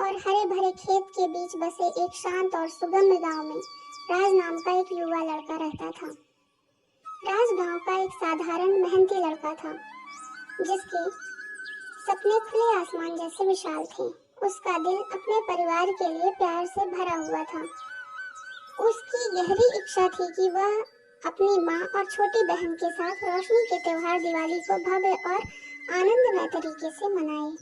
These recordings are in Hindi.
और हरे भरे खेत के बीच बसे एक शांत और सुगम्य गांव में राज नाम का एक युवा लड़का रहता था। राज गांव का एक साधारण मेहनती लड़का था जिसके सपने खुले आसमान जैसे विशाल थे। उसका दिल अपने परिवार के लिए प्यार से भरा हुआ था। उसकी गहरी इच्छा थी कि वह अपनी माँ और छोटी बहन के साथ रोशनी के त्योहार दिवाली को भव्य और आनंदमय तरीके से मनाए।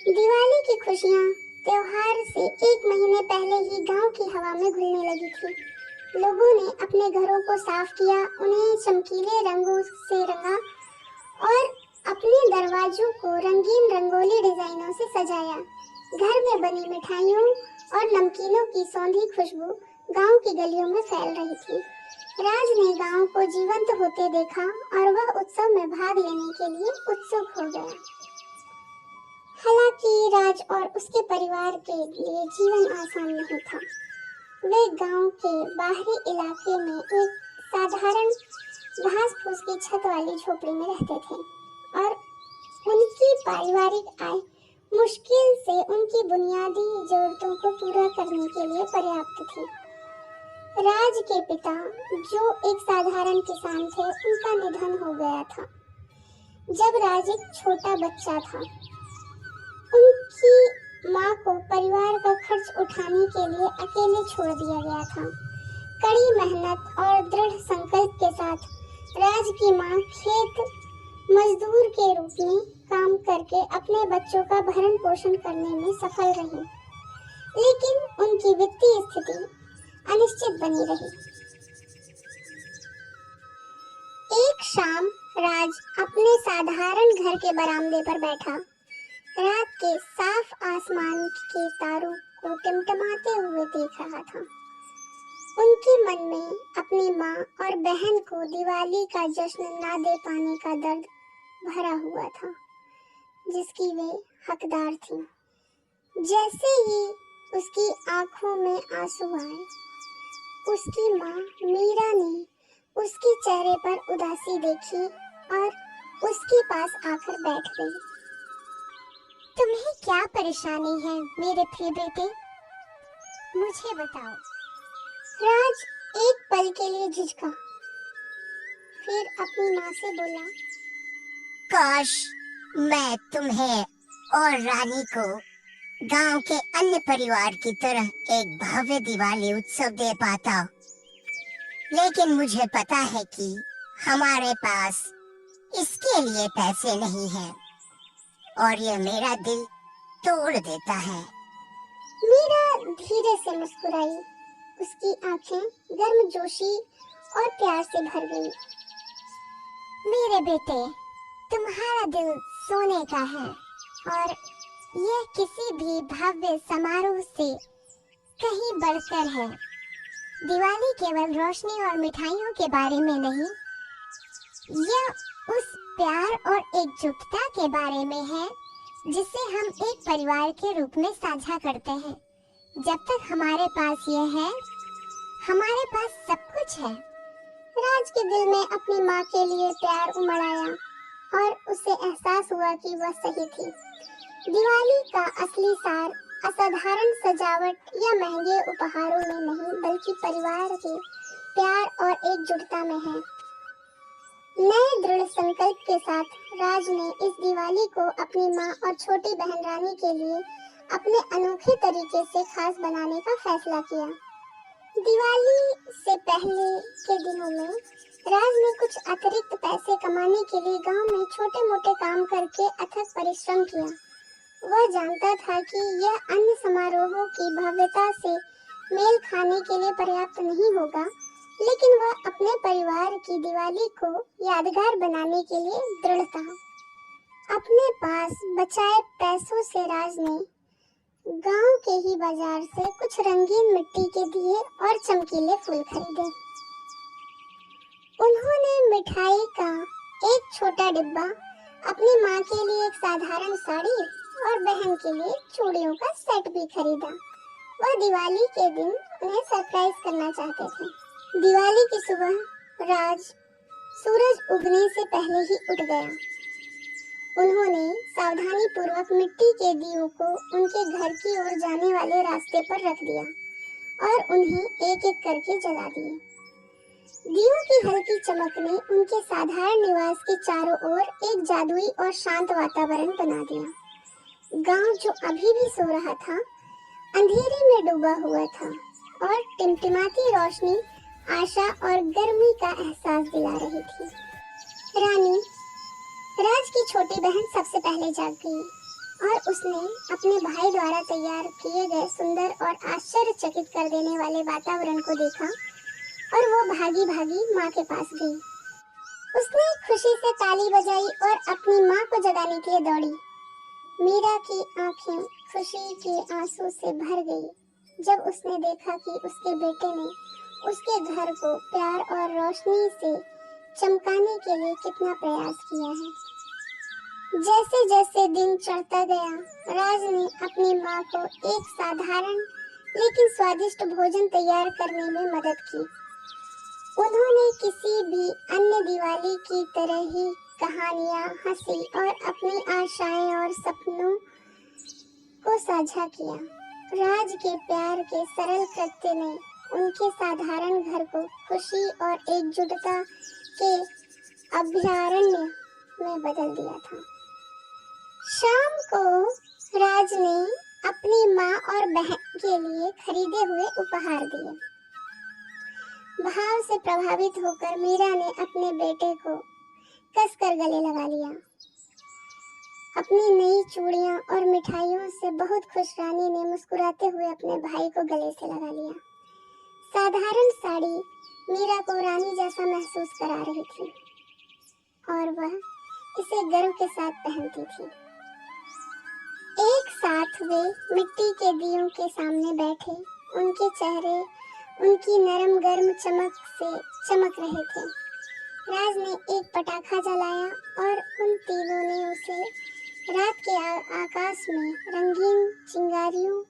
दिवाली की खुशियाँ त्योहार से एक महीने पहले ही गांव की हवा में घुलने लगी थी। लोगों ने अपने घरों को साफ किया, उन्हें चमकीले रंगों से रंगा और अपने दरवाजों को रंगीन रंगोली डिजाइनों से सजाया। घर में बनी मिठाइयों और नमकीनों की सौंधी खुशबू गांव की गलियों में फैल रही थी। राज ने गांव को जीवंत होते देखा और वह उत्सव में भाग लेने के लिए उत्सुक हो गया। हालांकि राज और उसके परिवार के लिए जीवन आसान नहीं था। वे गांव के बाहरी इलाके में एक साधारण घास फूस की छत वाली झोपड़ी में रहते थे और उनकी पारिवारिक आय मुश्किल से उनकी बुनियादी जरूरतों को पूरा करने के लिए पर्याप्त थी। राज के पिता, जो एक साधारण किसान थे, उनका निधन हो गया था जब राज एक छोटा बच्चा था। उनकी माँ को परिवार का खर्च उठाने के लिए अकेले छोड़ दिया गया था। कड़ी मेहनत और दृढ़ संकल्प के साथ राज की माँ खेत मजदूर के रूप में काम करके अपने बच्चों का भरण पोषण करने में सफल रही, लेकिन उनकी वित्तीय स्थिति अनिश्चित बनी रही। एक शाम राज अपने साधारण घर के बरामदे पर बैठा रात के साफ आसमान के तारों को टिमटिमाते हुए देख रहा था। उनके मन में अपनी माँ और बहन को दिवाली का जश्न ना दे पाने का दर्द भरा हुआ था, जिसकी वे हकदार थीं। जैसे ही उसकी आंखों में आंसू आए, उसकी माँ मीरा ने उसके चेहरे पर उदासी देखी और उसके पास आकर बैठ गई। तुम्हें क्या परेशानी है मेरे प्रिय बेटे? मुझे बताओ। राज एक पल के लिए झिझका, फिर अपनी माँ से बोला, काश मैं तुम्हें और रानी को गांव के अन्य परिवार की तरह एक भव्य दिवाली उत्सव दे पाता, लेकिन मुझे पता है कि हमारे पास इसके लिए पैसे नहीं हैं और ये मेरा दिल तोड़ देता है। मीरा धीरे से मुस्कुराई। उसकी आंखें गर्मजोशी और प्यार से भर गईं। मेरे बेटे, तुम्हारा दिल सोने का है और यह किसी भी भव्य समारोह से कहीं बढ़कर है। दिवाली केवल रोशनी और मिठाइयों के बारे में नहीं, यह उस प्यार और एकजुटता के बारे में है जिसे हम एक परिवार के रूप में साझा करते हैं। जब तक हमारे पास यह है, हमारे पास सब कुछ है। राज के दिल में अपनी माँ के लिए प्यार उमड़ आया और उसे एहसास हुआ कि वह सही थी। दिवाली का असली सार असाधारण सजावट या महंगे उपहारों में नहीं, बल्कि परिवार के प्यार और एकजुटता में है। नए दृढ़ संकल्प के साथ राज ने इस दिवाली को अपनी माँ और छोटी बहन रानी के लिए अपने अनोखे तरीके से खास बनाने का फैसला किया। दिवाली से पहले के दिनों में राज ने कुछ अतिरिक्त पैसे कमाने के लिए गांव में छोटे मोटे काम करके अथक परिश्रम किया। वह जानता था कि यह अन्य समारोहों की भव्यता से मेल खाने के लिए पर्याप्त नहीं होगा, लेकिन वह अपने परिवार की दिवाली को यादगार बनाने के लिए दृढ़ था। अपने पास बचाए पैसों से राज ने गांव के ही बाजार से कुछ रंगीन मिट्टी के दिए और चमकीले फूल खरीदे। उन्होंने मिठाई का एक छोटा डिब्बा, अपनी माँ के लिए एक साधारण साड़ी और बहन के लिए चूड़ियों का सेट भी खरीदा। वह दिवाली के दिन उन्हें सरप्राइज करना चाहते थे। दिवाली की सुबह राज सूरज उगने से पहले ही उठ गया। उन्होंने सावधानी पूर्वक मिट्टी के दियों को उनके घर की ओर जाने वाले रास्ते पर रख दिया और उन्हें एक एक करके जला दिए। दियों की हल्की चमक ने उनके साधारण निवास के चारों ओर एक जादुई और शांत वातावरण बना दिया। गांव जो अभी भी सो रहा था, अंधेरे में डूबा हुआ था और टिमटिमाती रोशनी आशा और गर्मी का एहसास दिला रही थी। रानी, राज की छोटी बहन सबसे पहले जाग गई और उसने अपने भाई द्वारा तैयार किए गए सुंदर और आश्चर्यचकित कर देने वाले वातावरण को देखा और वो भागी भागी माँ के पास गई। उसने खुशी से ताली बजाई और अपनी माँ को जगाने के लिए दौड़ी। मीरा की आंखें खुशी के आंसू से भर गई जब उसने देखा कि उसके बेटे ने उसके घर को प्यार और रोशनी से चमकाने के लिए कितना प्रयास किया है। जैसे जैसे दिन चढ़ता गया, राज ने अपनी माँ को एक साधारण लेकिन स्वादिष्ट भोजन तैयार करने में मदद की। उन्होंने किसी भी अन्य दिवाली की तरह ही कहानियां, हंसी और अपनी आशाएं और सपनों को साझा किया। राज के प्यार के सरल कृत्य ने उनके साधारण घर को खुशी और एकजुटता के अभयारण्य में बदल दिया था। शाम को राज ने अपनी माँ और बहन के लिए खरीदे हुए उपहार दिए। भाव से प्रभावित होकर मीरा ने अपने बेटे को कसकर गले लगा लिया। अपनी नई चूड़ियां और मिठाइयों से बहुत खुश रानी ने मुस्कुराते हुए अपने भाई को गले से लगा लिया। साधारण साड़ी मीरा को रानी जैसा महसूस करा रही थी और वह इसे गर्व के साथ पहनती थी। एक साथ वे मिट्टी के दियों के सामने बैठे, उनके चेहरे उनकी नरम गर्म चमक से चमक रहे थे। राज ने एक पटाखा जलाया और उन तीनों ने उसे रात के आकाश में रंगीन चिंगारियों